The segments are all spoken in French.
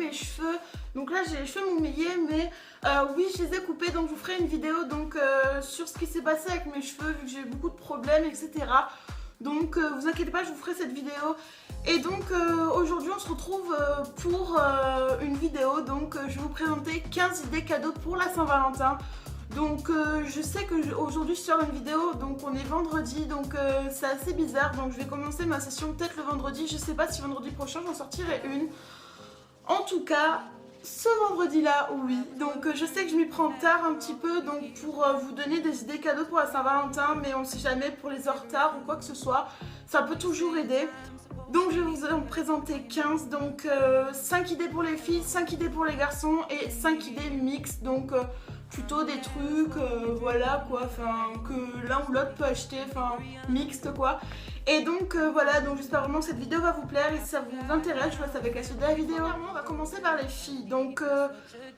les cheveux. Donc là j'ai les cheveux mouillés, mais oui je les ai coupés, donc je vous ferai une vidéo donc, sur ce qui s'est passé avec mes cheveux vu que j'ai eu beaucoup de problèmes, etc. Donc vous inquiétez pas, je vous ferai cette vidéo. Et donc aujourd'hui on se retrouve pour une vidéo. Donc je vais vous présenter 15 idées cadeaux pour la Saint-Valentin. Donc je sais que aujourd'hui je sors une vidéo, donc on est vendredi, donc c'est assez bizarre. Donc je vais commencer ma session peut-être le vendredi, je sais pas si vendredi prochain j'en sortirai une. En tout cas, ce vendredi là, oui. Donc je sais que je m'y prends tard un petit peu, donc pour vous donner des idées cadeaux pour la Saint-Valentin, mais on sait jamais pour les heures tard ou quoi que ce soit, ça peut toujours aider. Donc je vais vous en présenter 15, donc 5 idées pour les filles, 5 idées pour les garçons et 5 idées mixtes, donc plutôt des trucs, voilà quoi, enfin que l'un ou l'autre peut acheter, enfin mixte quoi. Et donc voilà, donc j'espère vraiment que cette vidéo va vous plaire et si ça vous intéresse, je vous laisse avec la suite de la vidéo. On va commencer par les filles. Donc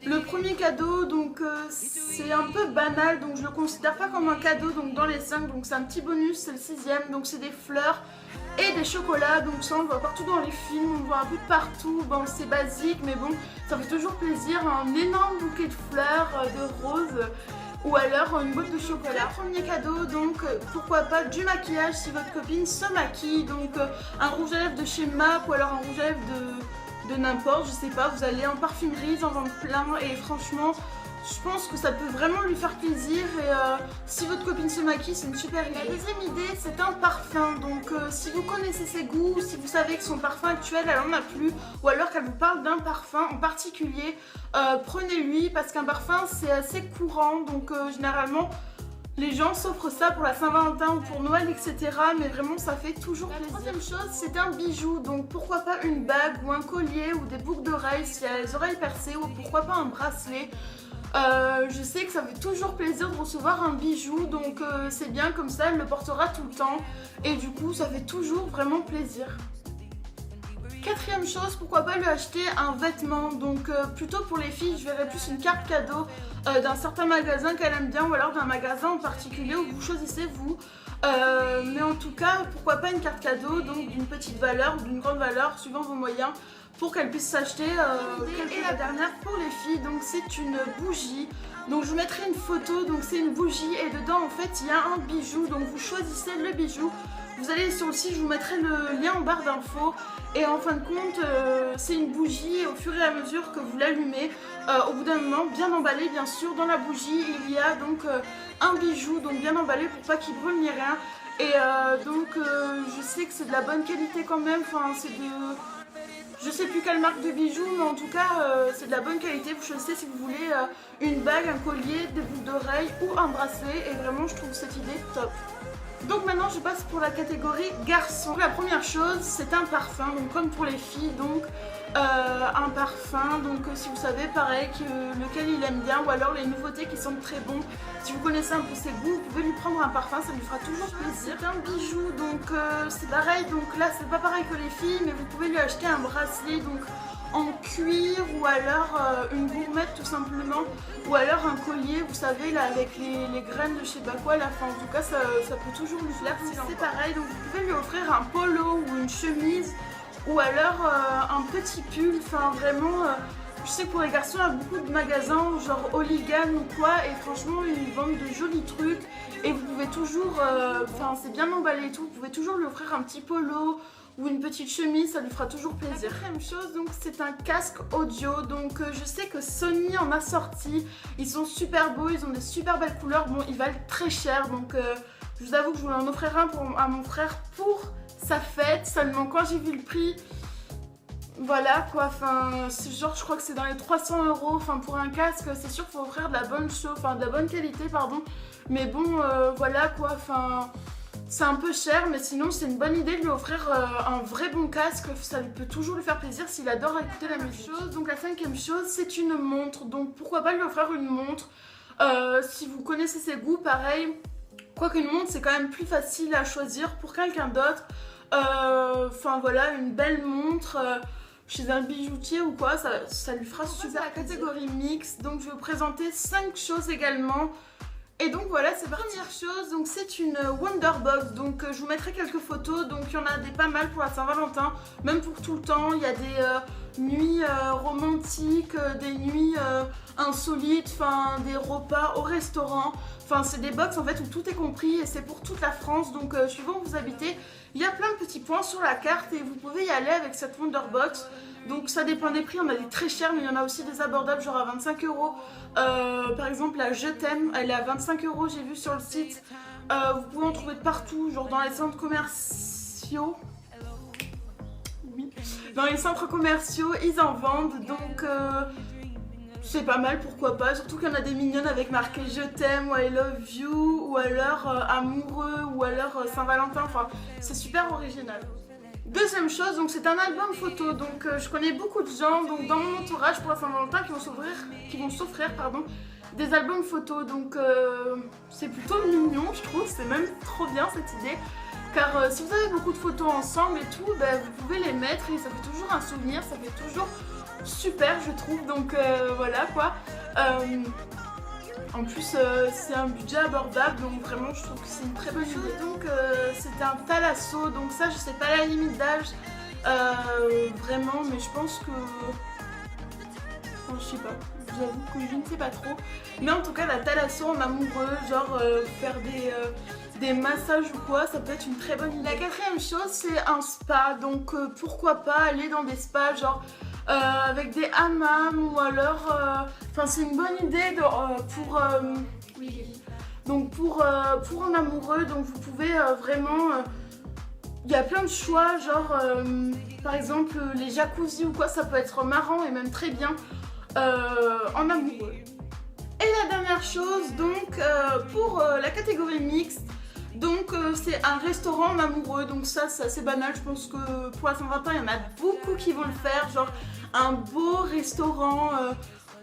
le premier cadeau, donc c'est un peu banal, donc je le considère pas comme un cadeau donc dans les 5, donc c'est un petit bonus, c'est le 6ème, donc c'est des fleurs et des chocolats. Donc ça on le voit partout dans les films, on le voit un peu de partout, bon c'est basique mais bon ça fait toujours plaisir, un énorme bouquet de fleurs, de roses ou alors une boîte de chocolat. Premier cadeau, donc pourquoi pas du maquillage si votre copine se maquille, donc un rouge à lèvres de chez MAC ou alors un rouge à lèvres de n'importe, je sais pas, vous allez en parfumerie, ils en vendent plein et franchement je pense que ça peut vraiment lui faire plaisir et si votre copine se maquille, c'est une super idée. La deuxième idée, c'est un parfum. Donc si vous connaissez ses goûts, si vous savez que son parfum actuel, elle en a plus, ou alors qu'elle vous parle d'un parfum en particulier, prenez-lui parce qu'un parfum, c'est assez courant. Donc généralement, les gens s'offrent ça pour la Saint-Valentin ou pour Noël, etc. Mais vraiment, ça fait toujours plaisir. La troisième chose, c'est un bijou. Donc pourquoi pas une bague ou un collier ou des boucles d'oreilles si elle a les oreilles percées, ou pourquoi pas un bracelet. Je sais que ça fait toujours plaisir de recevoir un bijou, donc c'est bien comme ça, elle le portera tout le temps et du coup ça fait toujours vraiment plaisir. Quatrième chose, pourquoi pas lui acheter un vêtement, donc plutôt pour les filles je verrais plus une carte cadeau d'un certain magasin qu'elle aime bien ou alors d'un magasin en particulier où vous choisissez vous. Mais en tout cas pourquoi pas une carte cadeau donc d'une petite valeur ou d'une grande valeur suivant vos moyens, pour qu'elle puisse s'acheter et la dernière pour les filles, donc c'est une bougie. Donc je vous mettrai une photo, donc c'est une bougie et dedans en fait il y a un bijou, donc vous choisissez le bijou. Vous allez sur le site, je vous mettrai le lien en barre d'infos et en fin de compte c'est une bougie et au fur et à mesure que vous l'allumez, au bout d'un moment bien emballé bien sûr, dans la bougie il y a donc un bijou, donc bien emballé pour pas qu'il brûle ni rien. Et donc je sais que c'est de la bonne qualité quand même, enfin c'est de... Je sais plus quelle marque de bijoux, mais en tout cas c'est de la bonne qualité. Vous choisissez si vous voulez une bague, un collier, des boucles d'oreilles ou un bracelet. Et vraiment je trouve cette idée top. Donc maintenant je passe pour la catégorie garçon. La première chose c'est un parfum, donc comme pour les filles, donc un parfum, donc si vous savez pareil lequel il aime bien ou alors les nouveautés qui sentent très bon. Si vous connaissez un peu ses goûts, vous pouvez lui prendre un parfum, ça lui fera toujours plaisir. C'est un bijou, donc c'est pareil, donc là c'est pas pareil que les filles, mais vous pouvez lui acheter un bracelet donc en cuir ou alors une gourmette tout simplement, ou alors un collier, vous savez là avec les graines de je sais pas quoi, la fin en tout cas ça peut toujours lui plaire. C'est pareil, donc vous pouvez lui offrir un polo ou une chemise ou alors un petit pull, enfin vraiment je sais que pour les garçons il y a beaucoup de magasins genre Hooligan ou quoi et franchement ils vendent de jolis trucs et vous pouvez toujours, enfin c'est bien emballé et tout, vous pouvez toujours lui offrir un petit polo ou une petite chemise, ça lui fera toujours plaisir. La quatrième chose, donc c'est un casque audio, donc je sais que Sony en a sorti, ils sont super beaux, ils ont des super belles couleurs, bon ils valent très cher, donc je vous avoue que je voulais en offrir un à mon frère pour sa fête, seulement quand j'ai vu le prix, voilà quoi, enfin c'est genre je crois que c'est dans les 300 €, enfin pour un casque c'est sûr qu'il faut offrir de la bonne chose, enfin de la bonne qualité pardon, mais bon voilà quoi, enfin c'est un peu cher mais sinon c'est une bonne idée de lui offrir un vrai bon casque, ça peut toujours lui faire plaisir s'il adore écouter la musique. Donc la cinquième chose c'est une montre, donc pourquoi pas lui offrir une montre, si vous connaissez ses goûts pareil, quoique une montre c'est quand même plus facile à choisir pour quelqu'un d'autre, enfin voilà une belle montre chez un bijoutier ou quoi, ça lui fera super. La catégorie mix, donc je vais vous présenter 5 choses également Et donc voilà, c'est parti. Première chose, donc c'est une Wonderbox, donc je vous mettrai quelques photos, donc il y en a des pas mal pour la Saint-Valentin, même pour tout le temps. Il y a des nuits romantiques, des nuits insolites, enfin des repas au restaurant, enfin c'est des box en fait où tout est compris et c'est pour toute la France, donc suivant où vous habitez, il y a plein de petits points sur la carte et vous pouvez y aller avec cette Wonderbox. Donc ça dépend des prix, on a des très chers mais il y en a aussi des abordables genre à 25 euros. Par exemple la Je t'aime, elle est à 25 euros, j'ai vu sur le site. Vous pouvez en trouver de partout, genre dans les centres commerciaux. Oui, dans les centres commerciaux ils en vendent, donc c'est pas mal, pourquoi pas. Surtout qu'il y en a des mignonnes avec marqué Je t'aime ou I love you ou alors amoureux ou alors Saint-Valentin, enfin c'est super original. Deuxième chose, donc c'est un album photo, donc je connais beaucoup de gens donc dans mon entourage pour la Saint-Valentin qui vont s'offrir des albums photos, donc c'est plutôt mignon je trouve, c'est même trop bien cette idée, car si vous avez beaucoup de photos ensemble et tout, vous pouvez les mettre et ça fait toujours un souvenir, ça fait toujours super je trouve, donc voilà quoi. En plus c'est un budget abordable, donc vraiment je trouve que c'est une très bonne chose. Donc c'était un thalasso, donc ça je sais pas la limite d'âge vraiment, mais je pense que... Enfin, je sais pas, j'avoue que je ne sais pas trop. Mais en tout cas la thalasso en amoureux, genre faire des massages ou quoi, ça peut être une très bonne idée. La quatrième chose c'est un spa, donc pourquoi pas aller dans des spas genre avec des hammams ou alors enfin c'est une bonne idée pour un amoureux, donc vous pouvez vraiment il y a plein de choix, genre par exemple les jacuzzi ou quoi, ça peut être marrant et même très bien en amoureux. Et la dernière chose donc pour la catégorie mixte, donc c'est un restaurant en amoureux, donc ça c'est assez banal, je pense que pour la Saint-Valentin il y en a beaucoup qui vont le faire, genre un beau restaurant, un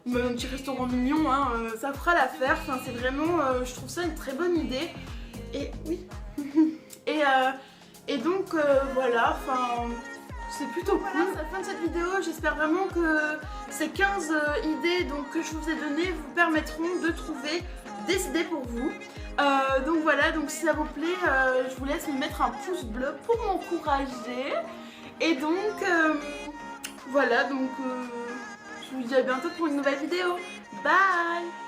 petit restaurant mignon, hein, ça fera l'affaire, enfin c'est vraiment, je trouve ça une très bonne idée, et oui, et donc voilà, enfin c'est plutôt cool. Voilà, c'est la fin de cette vidéo, j'espère vraiment que ces 15 idées donc, que je vous ai données vous permettront de trouver des idées pour vous. Donc voilà, donc si ça vous plaît, je vous laisse me mettre un pouce bleu pour m'encourager. Et donc voilà, donc je vous dis à bientôt pour une nouvelle vidéo. Bye!